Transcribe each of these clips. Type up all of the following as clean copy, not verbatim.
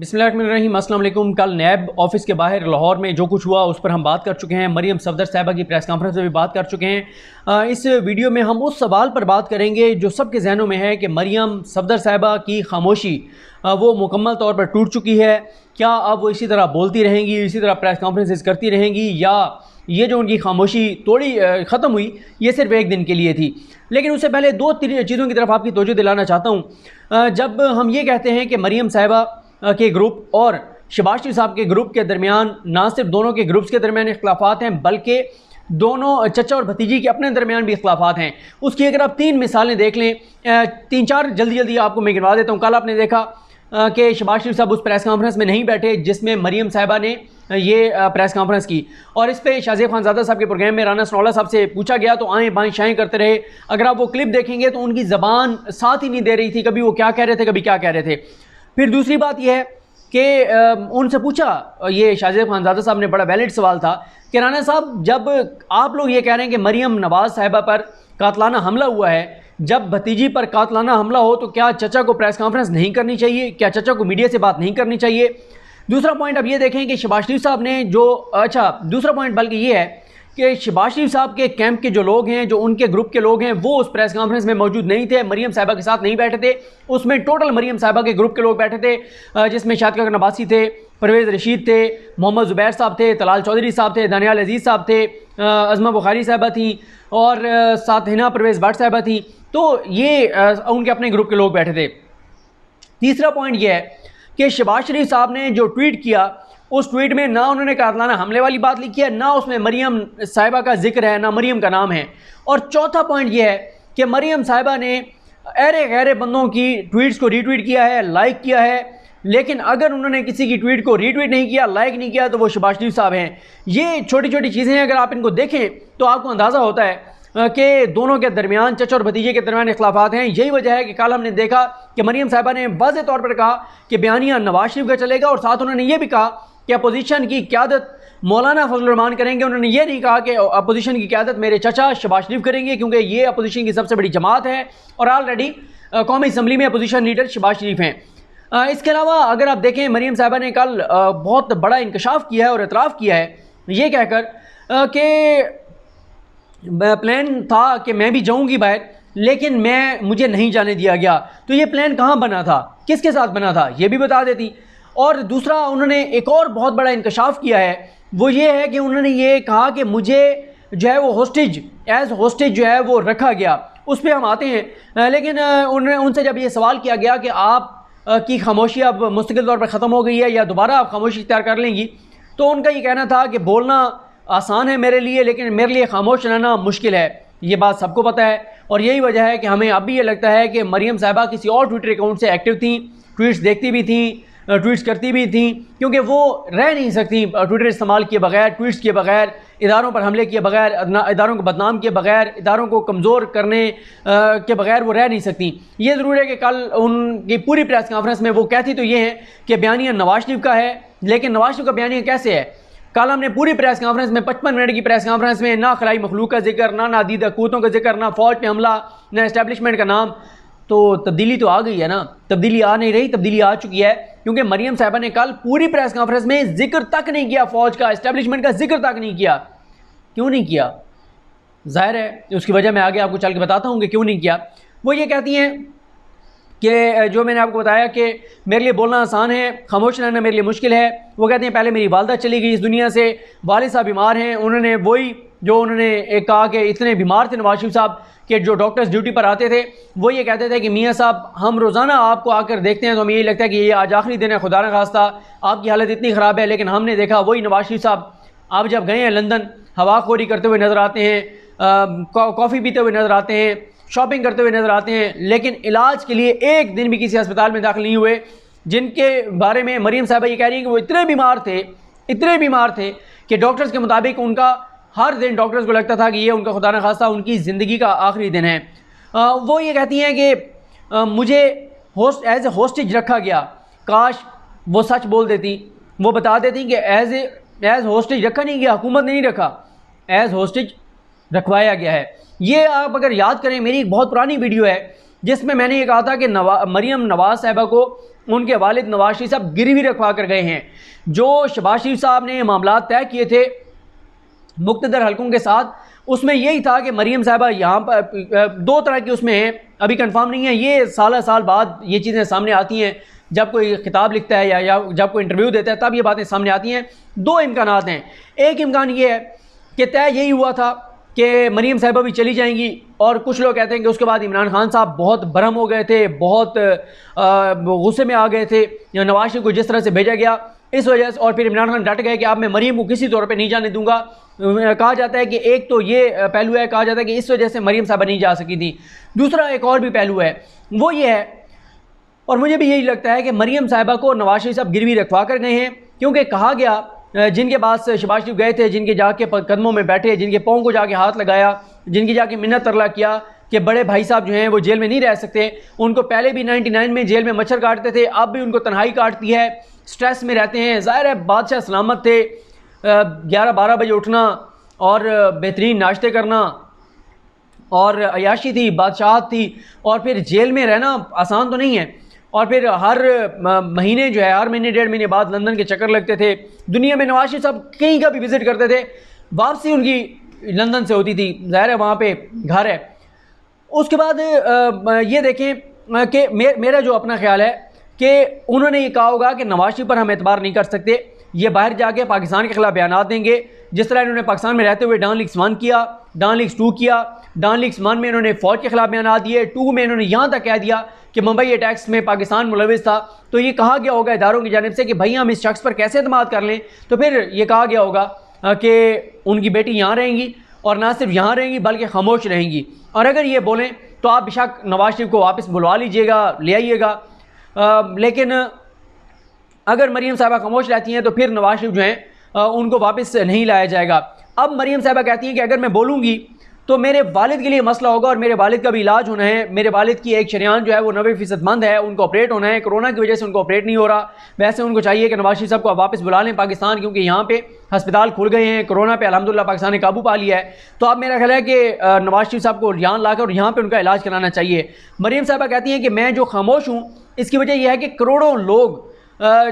बिस्मिल्लाहिर्रहमानिर्रहीम, अस्सलाम वालेकुम। कल नैब ऑफिस के बाहर लाहौर में जो कुछ हुआ उस पर हम बात कर चुके हैं। मरियम सफदर साहिबा की प्रेस कॉन्फ्रेंस में भी बात कर चुके हैं। इस वीडियो में हम उस सवाल पर बात करेंगे जो सबके जहनों में है कि मरियम सफदर साहिबा की खामोशी वो मुकम्मल तौर पर टूट चुकी है। क्या अब वो इसी तरह बोलती रहेंगी, इसी तरह प्रेस कॉन्फ्रेंसेस करती रहेंगी, या ये जो उनकी खामोशी थोड़ी ख़त्म हुई ये सिर्फ एक दिन के लिए थी। लेकिन उससे पहले दो चीज़ों की तरफ आपकी तवज्जो दिलाना चाहता हूँ। जब हम ये कहते हैं कि मरियम साहिबा के ग्रुप और शहबाज शरीफ साहब के ग्रुप के दरमियान ना सिर्फ दोनों के ग्रुप्स के दरमियान इख्तलाफात हैं, बल्कि दोनों चचा और भतीजी के अपने दरमियान भी इख्तलाफात हैं। उसकी अगर आप 3 मिसालें देख लें, 3-4 जल्दी आपको मैं गिनवा देता हूँ। कल आपने देखा कि शहबाज शरीफ साहब उस प्रेस कॉन्फ्रेंस में नहीं बैठे जिसमें मरियम साहिबा ने ये प्रेस कॉन्फ्रेंस की, और इस पर शाहजेब खानजादा साहब के प्रोग्राम में राना सनौला साहब से पूछा गया तो आएँ बाएँ शाएँ करते रहे। अगर आप वो क्लिप देखेंगे तो उनकी ज़बान साथ ही नहीं दे रही थी, कभी वो क्या कह रहे थे कभी क्या कह रहे थे। फिर दूसरी बात यह है कि उनसे पूछा, ये शाहजेब खानजादा साहब ने बड़ा वैलिड सवाल था कि राना साहब, जब आप लोग ये कह रहे हैं कि मरियम नवाज़ साहिबा पर कातलाना हमला हुआ है, जब भतीजी पर कातलाना हमला हो तो क्या चचा को प्रेस कॉन्फ्रेंस नहीं करनी चाहिए? क्या चचा को मीडिया से बात नहीं करनी चाहिए? दूसरा पॉइंट अब ये देखें कि शहबाज शरीफ साहब ने दूसरा पॉइंट बल्कि ये है कि शहबाज शरीफ साहब के कैंप के जो लोग हैं, जो उनके ग्रुप के लोग हैं, वो उस प्रेस कॉन्फ्रेंस में मौजूद नहीं थे, मरियम साहिबा के साथ नहीं बैठे थे। उसमें टोटल मरियम साहिबा के ग्रुप के लोग बैठे थे, जिसमें शातिका नबासी थे, परवेज़ रशीद थे, मोहम्मद ज़ुबैर साहब थे, तलाल चौधरी साहब थे, दानियाल अजीज़ साहब थे, अज़मा बुखारी साहिबा थी, और साथ हिना परवेज़ भट्ट साहिबा थी। तो ये उनके अपने ग्रुप के लोग बैठे थे। तीसरा पॉइंट ये है कि शहबाज शरीफ साहब ने जो ट्वीट किया, उस ट्वीट में ना उन्होंने कातलाना हमले वाली बात लिखी है, ना उसमें मरियम साहिबा का जिक्र है, ना मरियम का नाम है। और चौथा पॉइंट यह है कि मरियम साहिबा ने अरे गैरे बंदों की ट्वीट्स को रीट्वीट किया है, लाइक किया है, लेकिन अगर उन्होंने किसी की ट्वीट को रीट्वीट नहीं किया, लाइक नहीं किया, तो वो शहबाज शरीफ साहब हैं। ये छोटी छोटी चीज़ें हैं, अगर आप इनको देखें तो आपको अंदाज़ा होता है कि दोनों के दरमियान, चचा और भतीजे के दरमियान इख्तलाफात हैं। यही वजह है कि कल हमने देखा कि मरियम साहिबा ने वाज़ेह तौर पर कहा कि बयानिया नवाज शरीफ का चलेगा, और साथ उन्होंने ये भी कहा कि अपोजिशन की क़यादत मौलाना फजल रहमान करेंगे। उन्होंने ये नहीं कहा कि अपोजिशन की क़यादत मेरे चचा शहबाज शरीफ करेंगे, क्योंकि ये अपोजिशन की सबसे बड़ी जमात है और ऑलरेडी कौमी असम्बली में अपोजिशन लीडर शहबाज शरीफ हैं। इसके अलावा अगर आप देखें, मरियम साहिबा ने कल बहुत बड़ा इंकशाफ किया है और एतराफ़ किया है, ये कहकर कि प्लान था कि मैं भी जाऊंगी बाहर, लेकिन मुझे नहीं जाने दिया गया। तो ये प्लान कहाँ बना था, किसके साथ बना था, ये भी बता देती। और दूसरा, उन्होंने एक और बहुत बड़ा इंकशाफ किया है, वो ये है कि उन्होंने ये कहा कि मुझे जो है वो एज होस्टेज जो है वो रखा गया। उस पर हम आते हैं। लेकिन उनसे जब ये सवाल किया गया कि आप की खामोशी अब मुस्तकिल तौर पर ख़त्म हो गई है या दोबारा आप खामोशी इख्तियार कर लेंगी, तो उनका ये कहना था कि बोलना आसान है मेरे लिए, लेकिन मेरे लिए खामोश रहना मुश्किल है। ये बात सबको पता है, और यही वजह है कि हमें अब भी ये लगता है कि मरियम साहिबा किसी और ट्विटर अकाउंट से एक्टिव थी, ट्वीट्स देखती भी थी, ट्वीट्स करती भी थी, क्योंकि वो रह नहीं सकती ट्विटर इस्तेमाल किए बगैर, ट्वीट्स किए बगैर, इदारों पर हमले किए बगैर, इदारों को बदनाम किए बगैर, इदारों को कमज़ोर करने के बगैर वो रह नहीं सकती। ये ज़रूर है कि कल उनकी पूरी प्रेस कॉन्फ्रेंस में वो कहती तो ये है कि बयानिया नवाज शरीफ का है, लेकिन नवाज शरीफ का बयानिया कैसे है? कल हमने पूरी प्रेस कॉन्फ्रेंस में 55 मिनट की प्रेस कॉन्फ्रेंस में ना खलाई मखलूक का जिक्र, ना नादीदा कूतों का जिक्र, ना फौज पे हमला, ना एस्टेब्लिशमेंट का नाम। तो तब्दीली तो आ गई है ना? तब्दीली आ नहीं रही, तब्दीली आ चुकी है, क्योंकि मरियम साहिबा ने कल पूरी प्रेस कॉन्फ्रेंस में जिक्र तक नहीं किया, फौज का, एस्टेब्लिशमेंट का जिक्र तक नहीं किया। क्यों नहीं किया? जाहिर है उसकी वजह मैं आगे आपको चल के बताता हूँ कि क्यों नहीं किया। वो ये कहती हैं कि जो मैंने आपको बताया कि मेरे लिए बोलना आसान है, खामोश रहना मेरे लिए मुश्किल है। वो कहते हैं पहले मेरी वालदा चली गई इस दुनिया से, वालिद साहब बीमार हैं। उन्होंने वही जो उन्होंने एक कहा कि इतने बीमार थे नवाज शरीफ साहब कि जो डॉक्टर्स ड्यूटी पर आते थे वो ये कहते थे कि मियाँ साहब, हम रोज़ाना आपको आकर देखते हैं तो हमें यही लगता है कि ये आज आखिरी दिन है, खुदा न खास्ता आपकी हालत इतनी ख़राब है। लेकिन हमने देखा वही नवाज शरीफ साहब आप जब गए हैं लंदन, हवाखोरी करते हुए नज़र आते हैं, कॉफ़ी पीते हुए नज़र आते हैं, शॉपिंग करते हुए नज़र आते हैं, लेकिन इलाज के लिए एक दिन भी किसी अस्पताल में दाखिल नहीं हुए। जिनके बारे में मरियम साहिबा ये कह रही हैं कि वो इतने बीमार थे कि डॉक्टर्स के मुताबिक उनका हर दिन डॉक्टर्स को लगता था कि ये उनका खुदा न खास्ता उनकी ज़िंदगी का आखिरी दिन है। वो ये कहती हैं कि मुझे एज ए होस्टेज रखा गया। काश वो सच बोल देती, वो बता देती कि एज होस्टेज रखा नहीं गया, हुकूमत ने नहीं रखा, एज होस्टेज रखवाया गया है। ये आप अगर याद करें, मेरी एक बहुत पुरानी वीडियो है जिसमें मैंने ये कहा था कि मरीम नवाज साहिबा को उनके वालिद नवाज शरीफ साहब गिरवी रखवा कर गए हैं। जो शहबाज शरीफ साहब ने मामला तय किए थे मुख्तदर हलकों के साथ, उसमें यही था कि मरीम साहिबा यहाँ पर दो तरह की उसमें हैं, अभी कंफर्म नहीं है, ये साल बाद ये चीज़ें सामने आती हैं, जब कोई खिताब लिखता है या जब कोई इंटरव्यू देता है तब ये बातें सामने आती हैं। दो इम्कानात हैं। एक इम्कान ये है कि तय यही हुआ था कि मरीम साहिबा भी चली जाएंगी, और कुछ लोग कहते हैं कि उसके बाद इमरान खान साहब बहुत बरहम हो गए थे, बहुत गुस्से में आ गए थे नवाज शरीफ को जिस तरह से भेजा गया, इस वजह से, और फिर इमरान खान डट गए कि अब मैं मरीम को किसी तौर पे नहीं जाने दूंगा। कहा जाता है कि एक तो ये पहलू है, कहा जाता है कि इस वजह से मरीम साहिबा नहीं जा सकी थी। दूसरा एक और भी पहलू है, वो ये है, और मुझे भी यही लगता है कि मरीम साहिबा को नवाज शरीफ साहब गिरवी रखवा कर गए हैं, क्योंकि कहा गया जिनके पास शहबाज शरीफ गए थे, जिनके जाके कदमों में बैठे, जिनके पाँव को जाके हाथ लगाया, जिनकी जाके मिन्नत तरला किया कि बड़े भाई साहब जो हैं वो जेल में नहीं रह सकते, उनको पहले भी 99 में जेल में मच्छर काटते थे, अब भी उनको तन्हाई काटती है, स्ट्रेस में रहते हैं। ज़ाहिर है बादशाह सलामत थे, 11-12 बजे उठना और बेहतरीन नाश्ते करना और अयाशी थी, बादशाहत थी, और फिर जेल में रहना आसान तो नहीं है। और फिर हर महीने जो है, हर महीने 1.5 महीने बाद लंदन के चक्कर लगते थे। दुनिया में नवाज शरीफ साहब कहीं का भी विज़िट करते थे, वापसी उनकी लंदन से होती थी, ज़ाहिर है वहाँ पे घर है। उसके बाद ये देखें कि मेरा जो अपना ख्याल है कि उन्होंने ये कहा होगा कि नवाज शरीफ पर हम एतबार नहीं कर सकते, ये बाहर जाके पाकिस्तान के खिलाफ बयान देंगे। जिस तरह इन्होंने पाकिस्तान में रहते हुए डॉन लीग्स 1 किया, डॉन लीग्स 2 किया, डॉन लीग्स 1 में इन्होंने फ़ौज के खिलाफ बयान दिए, 2 में इन्होंने यहाँ तक कह दिया कि मुंबई अटैक्स में पाकिस्तान मुलविस था। तो ये कहा गया होगा इदारों की जानिब से कि भाई हम इस शख्स पर कैसे एतमाद कर लें। तो फिर ये कहा गया होगा कि उनकी बेटी यहाँ रहेंगी, और ना सिर्फ यहाँ रहेंगी बल्कि खामोश रहेंगी। और अगर ये बोलें तो आप बेशक नवाज शरीफ को वापस बुलवा लीजिएगा, ले आइएगा, लेकिन अगर मरीम साहिबा खामोश रहती हैं तो फिर नवाज शरीफ जो हैं उनको वापस नहीं लाया जाएगा। अब मरीम साहिबा कहती हैं कि अगर मैं बोलूँगी तो मेरे वालिद के लिए मसला होगा, और मेरे वालिद का भी इलाज होना है, मेरे वालिद की एक शरीयान जो है वो 90% मंद है, उनको ऑपरेट होना है, कोरोना की वजह से उनको ऑपरेट नहीं हो रहा। वैसे उनको चाहिए कि नवाज शरीफ साहब को वापस बुला लें पाकिस्तान, क्योंकि यहाँ पे हस्पताल खुल गए हैं, कोरोना पे अल्हम्दुलिल्लाह पाकिस्तान ने काबू पा लिया है। तो अब मेरा ख्याल है कि नवाज शरीफ साहब को यहाँ लाकर और यहाँ पर उनका इलाज कराना चाहिए। मरीम साहिबा कहती हैं कि मैं जो खामोश हूँ इसकी वजह यह है कि करोड़ों लोग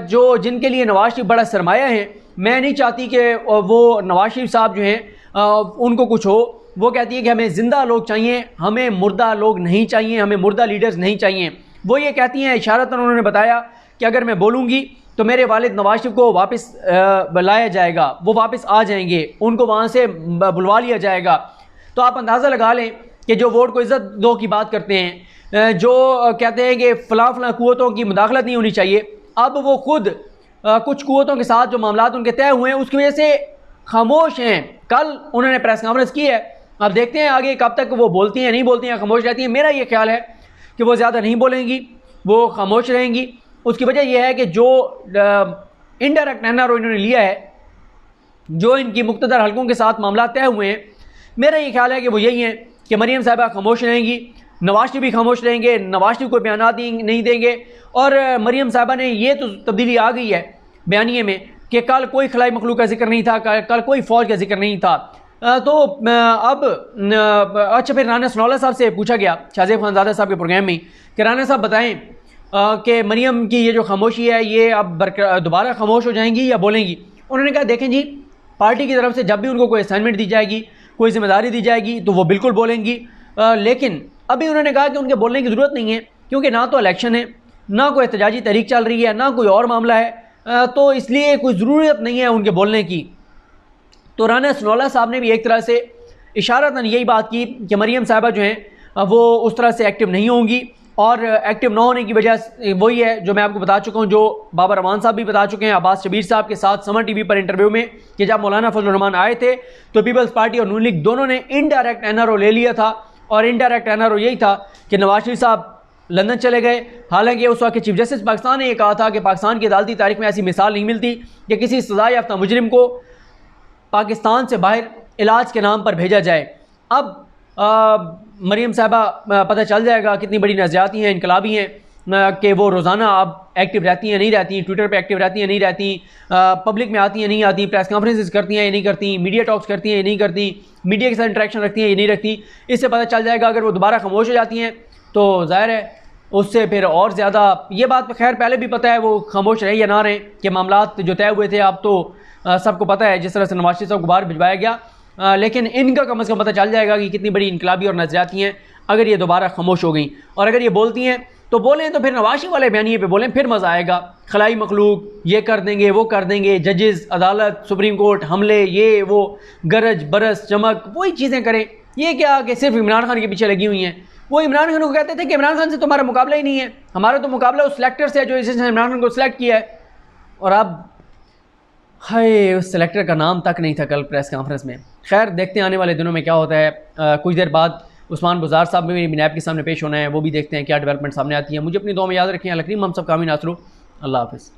जो जिनके लिए नवाज शरीफ बड़ा सरमाया है, मैं नहीं चाहती कि वो नवाज शरीफ साहब जो हैं उनको कुछ हो। वो कहती है कि हमें ज़िंदा लोग चाहिए, हमें मुर्दा लोग नहीं चाहिए, हमें मुर्दा लीडर्स नहीं चाहिए। वो ये कहती हैं, इशारतन उन्होंने बताया कि अगर मैं बोलूँगी तो मेरे वालिद नवाज शरीफ को वापस लाया जाएगा, वो वापस आ जाएंगे, उनको वहाँ से बुलवा लिया जाएगा। तो आप अंदाज़ा लगा लें कि जो वोट को इज़्ज़त दो की बात करते हैं, जो कहते हैं कि फ़लाँ क़ुव्वतों की मुदाखलत नहीं होनी चाहिए, अब वो खुद कुछ क़ुव्वतों के साथ जो मामलात उनके तय हुए हैं उसकी वजह से खामोश हैं। कल उन्होंने प्रेस कॉन्फ्रेंस की है, अब देखते हैं आगे कब तक वो बोलती हैं, नहीं बोलती हैं, खामोश रहती हैं। मेरा ये ख्याल है कि वो ज़्यादा नहीं बोलेंगी, वो खामोश रहेंगी। उसकी वजह यह है कि जो इनडायरेक्ट एनआरओ इन्होंने लिया है, जो इनकी मुख्तदर हलकों के साथ मामला तय हुए हैं, मेरा ये ख्याल है कि वो यही है कि मरीम साहिबा खामोश रहेंगी, नवाज शरीफ भी खामोश रहेंगे, नवाज शरीफ को बयान नहीं देंगे। और मरीम साहिबा ने ये तो तब्दीली आ गई है बयानिए में कि कल कोई खलाई मखलूक का जिक्र नहीं था, कल कोई फ़ौज का जिक्र नहीं था। तो अब अच्छा, फिर राना सनाउल्लाह साहब से पूछा गया, शाहज़ेब खानज़ादा साहब के प्रोग्राम में, कि राना साहब बताएं कि मरीम की ये जो खामोशी है ये अब दोबारा खामोश हो जाएंगी या बोलेंगी। उन्होंने कहा देखें जी, पार्टी की तरफ से जब भी उनको कोई असाइनमेंट दी जाएगी, कोई जिम्मेदारी दी जाएगी तो वो बिल्कुल बोलेंगी, लेकिन अभी उन्होंने कहा कि उनके बोलने की ज़रूरत नहीं है, क्योंकि ना तो इलेक्शन है, ना कोई एहतजाजी तहरीक चल रही है, ना कोई और मामला है, तो इसलिए कोई ज़रूरत नहीं है उनके बोलने की। तो राना सनाउल्लाह साहब ने भी एक तरह से इशारतन यही बात की कि मरीम साहिबा जो हैं वो उस तरह से एक्टिव नहीं होंगी, और एक्टिव ना होने की वजह वही है जो मैं आपको बता चुका हूँ, जो बाबर रहमान साहब भी बता चुके हैं अब्बास शबीर साहब के साथ समर टीवी पर इंटरव्यू में, कि जब मौलाना फजल रहमान आए थे तो पीपल्स पार्टी और नून लीग दोनों ने इनडायरेक्ट एनआरओ ले लिया था, और इनडायरेक्ट एनआरओ यही था कि नवाज शरीफ साहब लंदन चले गए। हालांकि उस वक्त चीफ जस्टिस पाकिस्तान ने यह कहा था कि पाकिस्तान की अदालती तारीख में ऐसी मिसाल नहीं मिलती कि किसी सज़ा याफ्ता मुजरिम को पाकिस्तान से बाहर इलाज के नाम पर भेजा जाए। अब मरीम साहिबा पता चल जाएगा कितनी बड़ी नज़रियाती हैं, इनकलाबी हैं, कि वो रोज़ाना अब एक्टिव रहती हैं नहीं रहती, ट्विटर पे एक्टिव रहती हैं नहीं रहती, पब्लिक में आती हैं नहीं आती, प्रेस कॉन्फ्रेंसेस करती हैं ये नहीं करती, मीडिया टॉक्स करती हैं ये नहीं करती, मीडिया के साथ इंटरेक्शन रखती हैं ये नहीं रखती। इससे पता चल जाएगा अगर वो दोबारा खामोश हो जाती हैं तो ज़ाहिर है उससे फिर और ज़्यादा ये बात खैर पहले भी पता है, वो खामोश रहे या ना रहे कि मामलात जो तय हुए थे अब तो सबको पता है जिस तरह से नवाज शरीफ साहब को बाहर भिजवाया गया। लेकिन इनका कम अज़ कम पता चल जाएगा कि कितनी बड़ी इनकलाबी और नज़रियाती हैं अगर ये दोबारा खामोश हो गई। और अगर ये बोलती हैं तो बोलें तो फिर नवाज शरीफ वाले बयानिए पे बोलें, फिर मज़ा आएगा। खलाई मखलूक ये कर देंगे वो कर देंगे, जजेस अदालत सुप्रीम कोर्ट हमले ये वो, गरज बरस चमक वही चीज़ें करें। ये क्या कि सिर्फ इमरान खान के पीछे लगी हुई हैं। वो इमरान खान को कहते थे कि इमरान खान से तो हमारा मुकाबला ही नहीं है, हमारा तो मुकाबला उस सिलेक्टर से है जो इसने इमरान खान को सिलेक्ट किया है। और अब हाय उस सिलेक्टर का नाम तक नहीं था कल प्रेस कॉन्फ्रेंस में। खैर देखते हैं आने वाले दिनों में क्या होता है। कुछ देर बाद उस्मान बुज़ार साहब में भी नैब के सामने पेश होना है, वो भी देखते हैं क्या डेवलपमेंट सामने आती है। मुझे अपनी दुआ में याद रखें। अल करीम हम सब कामी नासरू। अल्लाह हाफ़िज़।